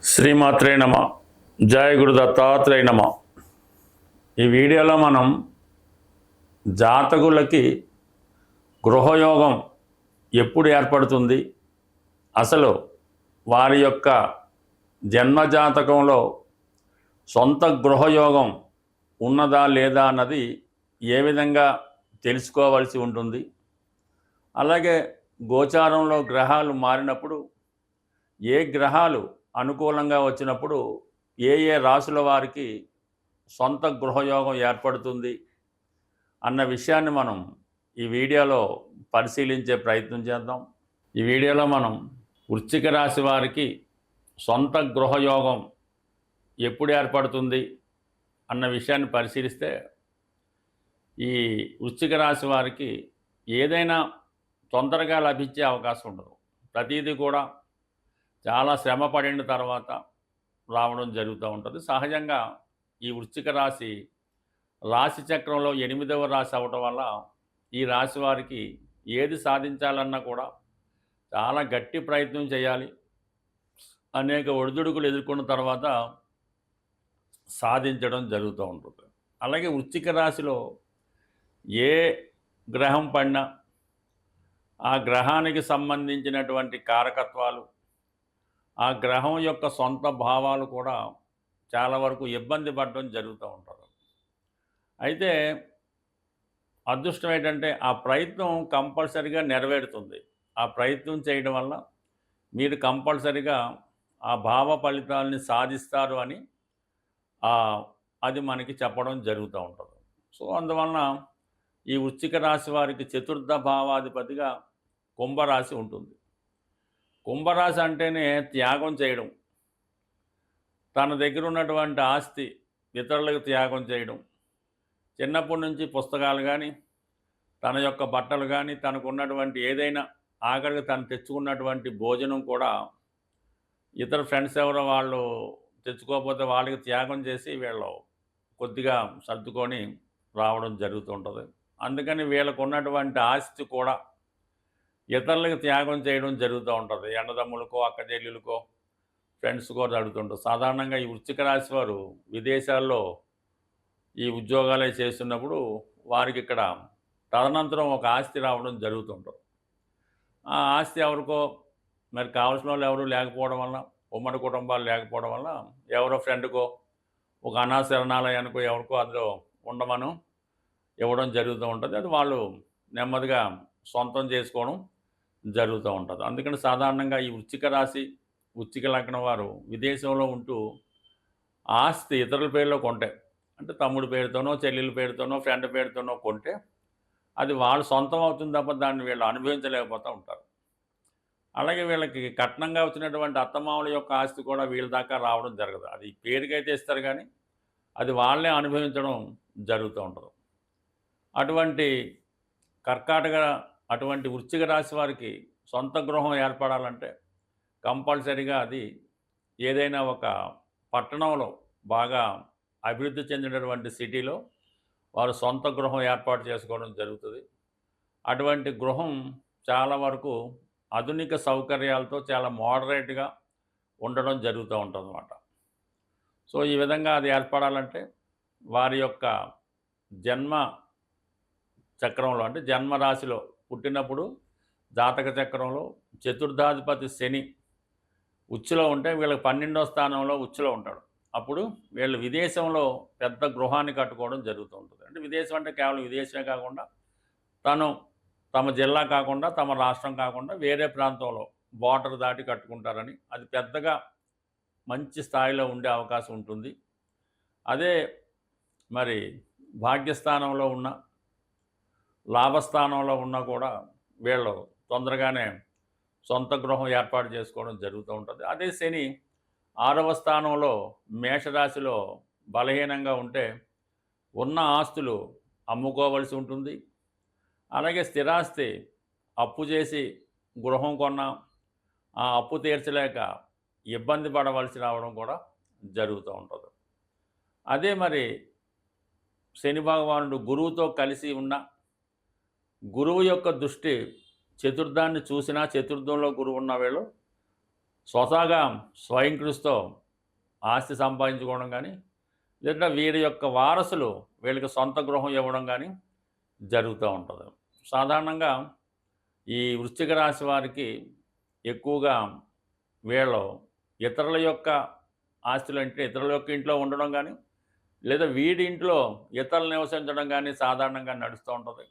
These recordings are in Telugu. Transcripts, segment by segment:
శ్రీమాత్రే నమ. జయ గురు దత్తాత్రేయ నమ. ఈ వీడియోలో మనం జాతకులకి గృహయోగం ఎప్పుడు ఏర్పడుతుంది, అసలు వారి యొక్క జన్మజాతకంలో సొంత గృహయోగం ఉన్నదా లేదా అన్నది ఏ విధంగా తెలుసుకోవాల్సి ఉంటుంది, అలాగే గోచారంలో గ్రహాలు మారినప్పుడు ఏ గ్రహాలు అనుకూలంగా వచ్చినప్పుడు ఏ ఏ రాశుల వారికి సొంత గృహయోగం ఏర్పడుతుంది అన్న విషయాన్ని మనం ఈ వీడియోలో పరిశీలించే ప్రయత్నం చేద్దాం. ఈ వీడియోలో మనం వృశ్చిక రాశి వారికి సొంత గృహయోగం ఎప్పుడు ఏర్పడుతుంది అన్న విషయాన్ని పరిశీలిస్తే, ఈ వృశ్చిక రాశి వారికి ఏదైనా తొందరగా లభించే అవకాశం ఉండదు. ప్రతిదీ కూడా చాలా శ్రమ పడిన తర్వాత రావడం జరుగుతూ ఉంటుంది. సహజంగా ఈ వృశ్చిక రాశి రాశి చక్రంలో 8వ రాశి అవ్వటం వల్ల ఈ రాశి వారికి ఏది సాధించాలన్నా కూడా చాలా గట్టి ప్రయత్నం చేయాలి. అనేక ఒడిదుడుకులు ఎదుర్కొన్న తర్వాత సాధించడం జరుగుతూ ఉంటుంది. అలాగే వృశ్చిక రాశిలో ఏ గ్రహం పడినా ఆ గ్రహానికి సంబంధించినటువంటి కారకత్వాలు, ఆ గ్రహం యొక్క సొంత భావాలు కూడా చాలా వరకు ఇబ్బంది పడడం జరుగుతూ ఉంటుంది. అయితే అదృష్టం ఏంటంటే ఆ ప్రయత్నం కంపల్సరిగా నెరవేరుతుంది. ఆ ప్రయత్నం చేయడం వల్ల మీరు కంపల్సరిగా ఆ భావ ఫలితాలని సాధిస్తారు అని అది మనకి చెప్పడం జరుగుతూ ఉంటుంది. సో అందువలన ఈ వృశ్చిక రాశి వారికి చతుర్థ భావాధిపతిగా కుంభరాశి ఉంటుంది. కుంభరాశి అంటేనే త్యాగం చేయడం, తన దగ్గర ఉన్నటువంటి ఆస్తి ఇతరులకు త్యాగం చేయడం. చిన్నప్పటి నుంచి పుస్తకాలు కానీ, తన యొక్క బట్టలు కానీ, తనకు ఉన్నటువంటి ఏదైనా ఆఖరికి తను తెచ్చుకున్నటువంటి భోజనం కూడా ఇతర ఫ్రెండ్స్ ఎవరో వాళ్ళు తెచ్చుకోకపోతే వాళ్ళకి త్యాగం చేసి వీళ్ళు కొద్దిగా సర్దుకొని రావడం జరుగుతుంటుంది. అందుకని వీళ్ళకు ఉన్నటువంటి ఆస్తి కూడా ఇతరులకు త్యాగం చేయడం జరుగుతూ ఉంటుంది. అన్నదమ్ములకో, అక్క చెల్లెలకో, ఫ్రెండ్స్కో జరుగుతుంటుంది. సాధారణంగా ఈ వృశ్చిక రాశి వారు విదేశాల్లో ఈ ఉద్యోగాలే చేస్తున్నప్పుడు వారికి ఇక్కడ తదనంతరం ఒక ఆస్తి రావడం జరుగుతుంటుంది. ఆ ఆస్తి ఎవరికో మరి కావాల్సిన వాళ్ళు ఎవరు లేకపోవడం వల్ల, ఉమ్మడి కుటుంబాలు లేకపోవడం వల్ల ఎవరో ఫ్రెండ్కో, ఒక అనాథ శరణాలయానికో ఎవరికో అందులో ఉండమను ఇవ్వడం జరుగుతూ ఉంటుంది. అది వాళ్ళు నెమ్మదిగా సొంతం చేసుకోవడం జరుగుతూ ఉంటుంది. అందుకని సాధారణంగా ఈ వృశ్చిక రాశి, వృశ్చిక లగ్నం వారు విదేశంలో ఉంటూ ఆస్తి ఇతరుల పేరులో కొంటే, అంటే తమ్ముడి పేరుతోనో, చెల్లెల పేరుతోనో, ఫ్రెండ్ పేరుతోనో కొంటే అది వాళ్ళ సొంతం అవుతుంది తప్ప దాన్ని వీళ్ళు అనుభవించలేకపోతూ ఉంటారు. అలాగే వీళ్ళకి కట్నంగా వచ్చినటువంటి అత్తమామల యొక్క ఆస్తి కూడా వీళ్ళ దాకా రావడం జరగదు. అది పేరుకైతే ఇస్తారు కానీ అది వాళ్ళే అనుభవించడం జరుగుతూ ఉంటుంది. అటువంటి కర్కాటక, అటువంటి వృశ్చిక రాశి వారికి సొంత గృహం ఏర్పడాలంటే కంపల్సరీగా అది ఏదైనా ఒక పట్టణంలో బాగా అభివృద్ధి చెందినటువంటి సిటీలో వారు సొంత గృహం ఏర్పాటు చేసుకోవడం జరుగుతుంది. అటువంటి గృహం చాలా వరకు ఆధునిక సౌకర్యాలతో చాలా మోడరేట్గా ఉండడం జరుగుతూ ఉంటుందన్నమాట. సో ఈ విధంగా అది ఏర్పడాలంటే వారి యొక్క జన్మ చక్రంలో, అంటే జన్మరాశిలో పుట్టినప్పుడు జాతక చక్రంలో చతుర్థాధిపతి శని ఉచ్చులో ఉంటే వీళ్ళకి 12వ స్థానంలో ఉచ్చులో ఉంటాడు. అప్పుడు వీళ్ళు విదేశంలో పెద్ద గృహాన్ని కట్టుకోవడం జరుగుతూ ఉంటుంది. అంటే విదేశం అంటే కేవలం విదేశమే కాకుండా తమ జిల్లా కాకుండా, తమ రాష్ట్రం కాకుండా వేరే ప్రాంతంలో బార్డర్ దాటి కట్టుకుంటారని, అది పెద్దగా మంచి స్థాయిలో ఉండే అవకాశం ఉంటుంది. అదే మరి భాగ్యస్థానంలో ఉన్న, లాభస్థానంలో ఉన్నా కూడా వీళ్ళు తొందరగానే సొంత గృహం ఏర్పాటు చేసుకోవడం జరుగుతూ ఉంటుంది. అదే శని 6వ స్థానంలో మేషరాశిలో బలహీనంగా ఉంటే ఉన్న ఆస్తులు అమ్ముకోవలసి ఉంటుంది. అలాగే స్థిరాస్తి అప్పు చేసి గృహం కొన్నా ఆ అప్పు తీర్చలేక ఇబ్బంది పడవలసి రావడం కూడా జరుగుతూ ఉంటుంది. అదే మరి శని భగవానుడు గురువుతో కలిసి ఉన్న, గురువు యొక్క దృష్టి చతుర్థాన్ని చూసినా చతుర్థంలో గురువు ఉన్న వీళ్ళు స్వతహాగా స్వయం కృషితో ఆస్తి సంపాదించుకోవడం కానీ, లేదా వీరి యొక్క వారసులు వీళ్ళకి సొంత గృహం ఇవ్వడం కానీ జరుగుతూ ఉంటుంది. సాధారణంగా ఈ వృశ్చిక రాశి వారికి ఎక్కువగా వీళ్ళు ఇతరుల యొక్క ఆస్తులు అంటే ఇతరుల యొక్క ఇంట్లో ఉండడం కానీ, లేదా వీడి ఇంట్లో ఇతరులు నివసించడం కానీ సాధారణంగా నడుస్తూ ఉంటుంది.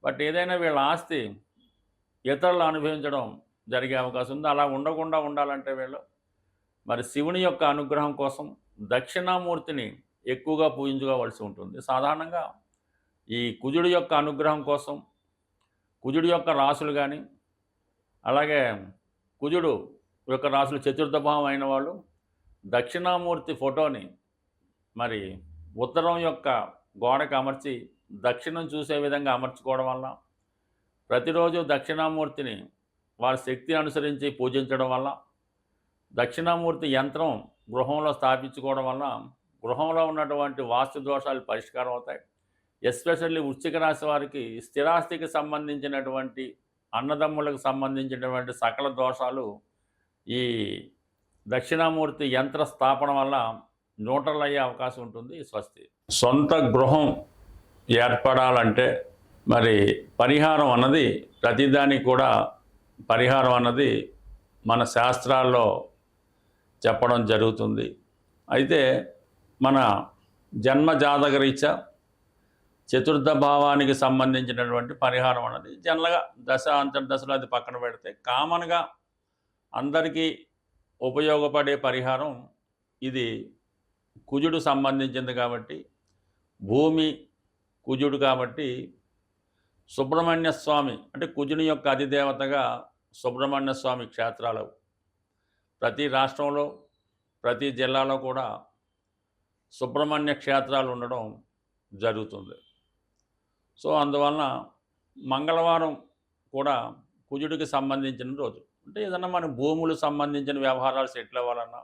బట్ ఏదైనా వీళ్ళ ఆస్తి ఇతరులు అనుభవించడం జరిగే అవకాశం ఉంది. అలా ఉండకుండా ఉండాలంటే వీళ్ళు మరి శివుని యొక్క అనుగ్రహం కోసం దక్షిణామూర్తిని ఎక్కువగా పూజించుకోవాల్సి ఉంటుంది. సాధారణంగా ఈ కుజుడి యొక్క అనుగ్రహం కోసం కుజుడి యొక్క రాసులు కానీ, అలాగే కుజుడు యొక్క రాసులు చతుర్థ భావం అయిన వాళ్ళు దక్షిణామూర్తి ఫోటోని మరి ఉత్తరం యొక్క గోడకు అమర్చి దక్షిణం చూసే విధంగా అమర్చుకోవడం వల్ల, ప్రతిరోజు దక్షిణామూర్తిని వారి శక్తి అనుసరించి పూజించడం వల్ల, దక్షిణామూర్తి యంత్రం గృహంలో స్థాపించుకోవడం వల్ల గృహంలో ఉన్నటువంటి వాస్తు దోషాలు పరిష్కారం అవుతాయి. ఎస్పెషల్లీ వృశ్చిక రాశి వారికి స్థిరాస్తికి సంబంధించినటువంటి అన్నదమ్ములకు సంబంధించినటువంటి సకల దోషాలు ఈ దక్షిణామూర్తి యంత్ర స్థాపన వల్ల న్యూట్రల్ అయ్యే అవకాశం ఉంటుంది. స్వస్తి. సొంత గృహం ఏర్పడాలంటే మరి పరిహారం అన్నది ప్రతిదానికి కూడా పరిహారం అన్నది మన శాస్త్రాల్లో చెప్పడం జరుగుతుంది. అయితే మన జన్మ జాతకరీత్యా చతుర్థ భావానికి సంబంధించినటువంటి పరిహారం అన్నది జనరల్గా దశ అంతర్దశలో అది పక్కన పెడితే కామన్గా అందరికీ ఉపయోగపడే పరిహారం ఇది కుజుడు సంబంధించింది కాబట్టి, భూమి కుజుడు కాబట్టి సుబ్రహ్మణ్య స్వామి అంటే కుజుని యొక్క అధిదేవతగా సుబ్రహ్మణ్య స్వామి క్షేత్రాలు ప్రతి రాష్ట్రంలో ప్రతి జిల్లాలో కూడా సుబ్రహ్మణ్య క్షేత్రాలు ఉండడం జరుగుతుంది. సో అందువలన మంగళవారం కూడా కుజుడికి సంబంధించిన రోజు. అంటే ఏదన్నా మన భూములు సంబంధించిన వ్యవహారాలు సెటిల్ అవ్వాలన్నా,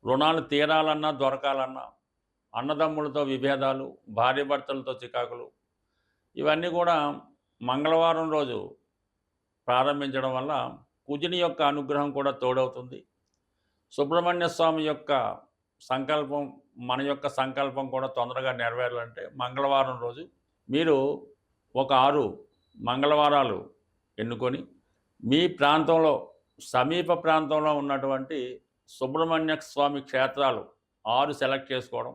రుణాలు తీరాలన్నా దొరకాలన్నా, అన్నదమ్ములతో విభేదాలు, భార్యాభర్తలతో చికాకులు, ఇవన్నీ కూడా మంగళవారం రోజు ప్రారంభించడం వల్ల కుజుని యొక్క అనుగ్రహం కూడా తోడవుతుంది. సుబ్రహ్మణ్య స్వామి యొక్క సంకల్పం, మన యొక్క సంకల్పం కూడా తొందరగా నెరవేరాలంటే మంగళవారం రోజు మీరు ఒక 6 మంగళవారాలు ఎన్నుకొని మీ ప్రాంతంలో సమీప ప్రాంతంలో ఉన్నటువంటి సుబ్రహ్మణ్య స్వామి క్షేత్రాలు 6 సెలెక్ట్ చేసుకోవడం,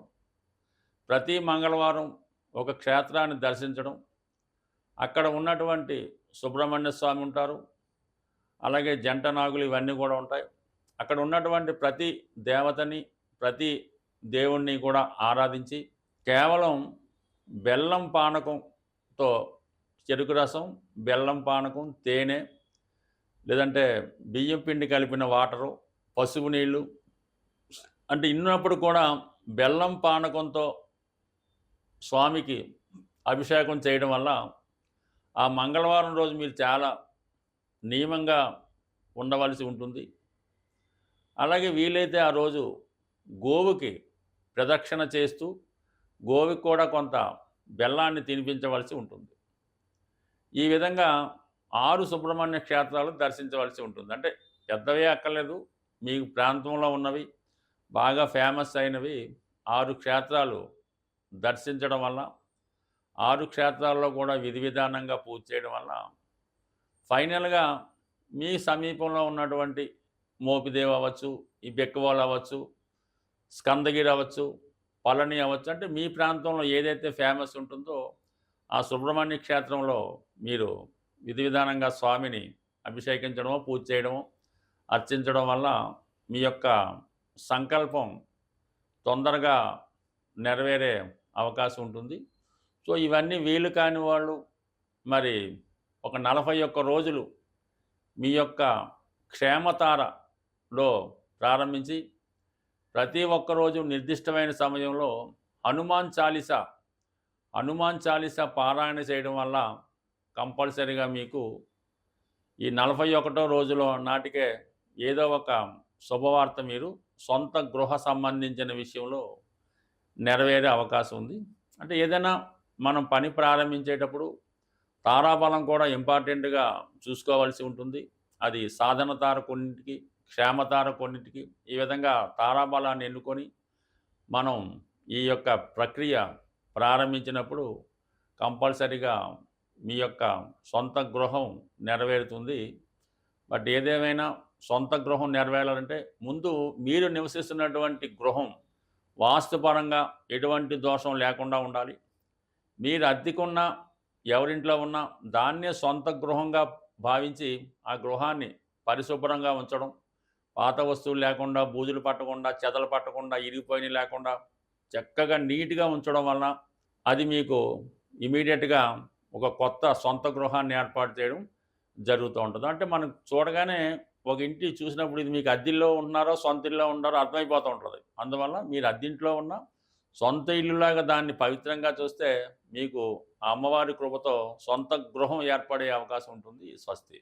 ప్రతి మంగళవారం ఒక క్షేత్రాన్ని దర్శించడం, అక్కడ ఉన్నటువంటి సుబ్రహ్మణ్య స్వామి ఉంటారు, అలాగే జంట నాగులు ఇవన్నీ కూడా ఉంటాయి. అక్కడ ఉన్నటువంటి ప్రతి దేవతని ప్రతి దేవుణ్ణి కూడా ఆరాధించి కేవలం బెల్లం పానకంతో చెరుకు రసం, బెల్లం పానకం, తేనె, లేదంటే బియ్యం పిండి కలిపిన వాటరు, పసుపు నీళ్ళు అంటే ఇన్నప్పుడు కూడా బెల్లం పానకంతో స్వామికి అభిషేకం చేయడం వల్ల ఆ మంగళవారం రోజు మీరు చాలా నియమంగా ఉండవలసి ఉంటుంది. అలాగే వీలైతే ఆ రోజు గోవుకి ప్రదక్షిణ చేస్తూ గోవుకి కూడా కొంత బెల్లాన్ని తినిపించవలసి ఉంటుంది. ఈ విధంగా 6 సుబ్రహ్మణ్య క్షేత్రాలు దర్శించవలసి ఉంటుంది. అంటే పెద్దవే అక్కర్లేదు, మీకు ప్రాంతంలో ఉన్నవి బాగా ఫేమస్ అయినవి 6 క్షేత్రాలు దర్శించడం వల్ల, 6 క్షేత్రాల్లో కూడా విధి విధానంగా పూజ చేయడం వల్ల ఫైనల్గా మీ సమీపంలో ఉన్నటువంటి మోపిదేవి అవ్వచ్చు, ఈ బెక్కవాళ్ళు అవ్వచ్చు, స్కందగిరి అవ్వచ్చు, పళని అవ్వచ్చు, అంటే మీ ప్రాంతంలో ఏదైతే ఫేమస్ ఉంటుందో ఆ సుబ్రహ్మణ్య క్షేత్రంలో మీరు విధి విధానంగా స్వామిని అభిషేకించడమో పూజ చేయడమో అర్చించడం వల్ల మీ యొక్క సంకల్పం తొందరగా నెరవేరే అవకాశం ఉంటుంది. సో ఇవన్నీ వీలు కాని వాళ్ళు మరి ఒక 41 రోజులు మీ యొక్క క్షేమతారలో ప్రారంభించి ప్రతి ఒక్కరోజు నిర్దిష్టమైన సమయంలో హనుమాన్ చాలీసా పారాయణ చేయడం వల్ల కంపల్సరీగా మీకు ఈ 41వ రోజులో నాటికే ఏదో ఒక శుభవార్త మీరు సొంత గృహ సంబంధించిన విషయంలో నెరవేరే అవకాశం ఉంది. అంటే ఏదైనా మనం పని ప్రారంభించేటప్పుడు తారాబలం కూడా ఇంపార్టెంట్గా చూసుకోవాల్సి ఉంటుంది. అది సాధన తార కొన్నింటికి, క్షేమతార కొన్నింటికి, ఈ విధంగా తారాబలాన్ని ఎన్నుకొని మనం ఈ యొక్క ప్రక్రియ ప్రారంభించినప్పుడు కంపల్సరీగా మీ యొక్క సొంత గృహం నెరవేరుతుంది. బట్ ఏదేమైనా సొంత గృహం నెరవేరాలంటే ముందు మీరు నివసిస్తున్నటువంటి గృహం వాస్తుపరంగా ఎటువంటి దోషం లేకుండా ఉండాలి. మీరు అద్దెకున్న ఎవరింట్లో ఉన్నా దాన్నే సొంత గృహంగా భావించి ఆ గృహాన్ని పరిశుభ్రంగా ఉంచడం, పాత వస్తువులు లేకుండా, బూజులు పట్టకుండా, చెదలు పట్టకుండా, ఇరిగిపోయినవి లేకుండా చక్కగా నీట్గా ఉంచడం వలన అది మీకు ఇమీడియట్గా ఒక కొత్త సొంత గృహాన్ని ఏర్పాటు చేయడం జరుగుతూ ఉంటుంది. అంటే మనం చూడగానే ఒక ఇంటి చూసినప్పుడు ఇది మీకు అద్దిల్లో ఉంటున్నారో సొంత ఇల్లులో ఉన్నారో అర్థమైపోతూ ఉంటుంది. అందువల్ల మీరు అద్దింట్లో ఉన్న సొంత ఇల్లులాగా దాన్ని పవిత్రంగా చూస్తే మీకు ఆ అమ్మవారి కృపతో సొంత గృహం ఏర్పడే అవకాశం ఉంటుంది. స్వస్తి.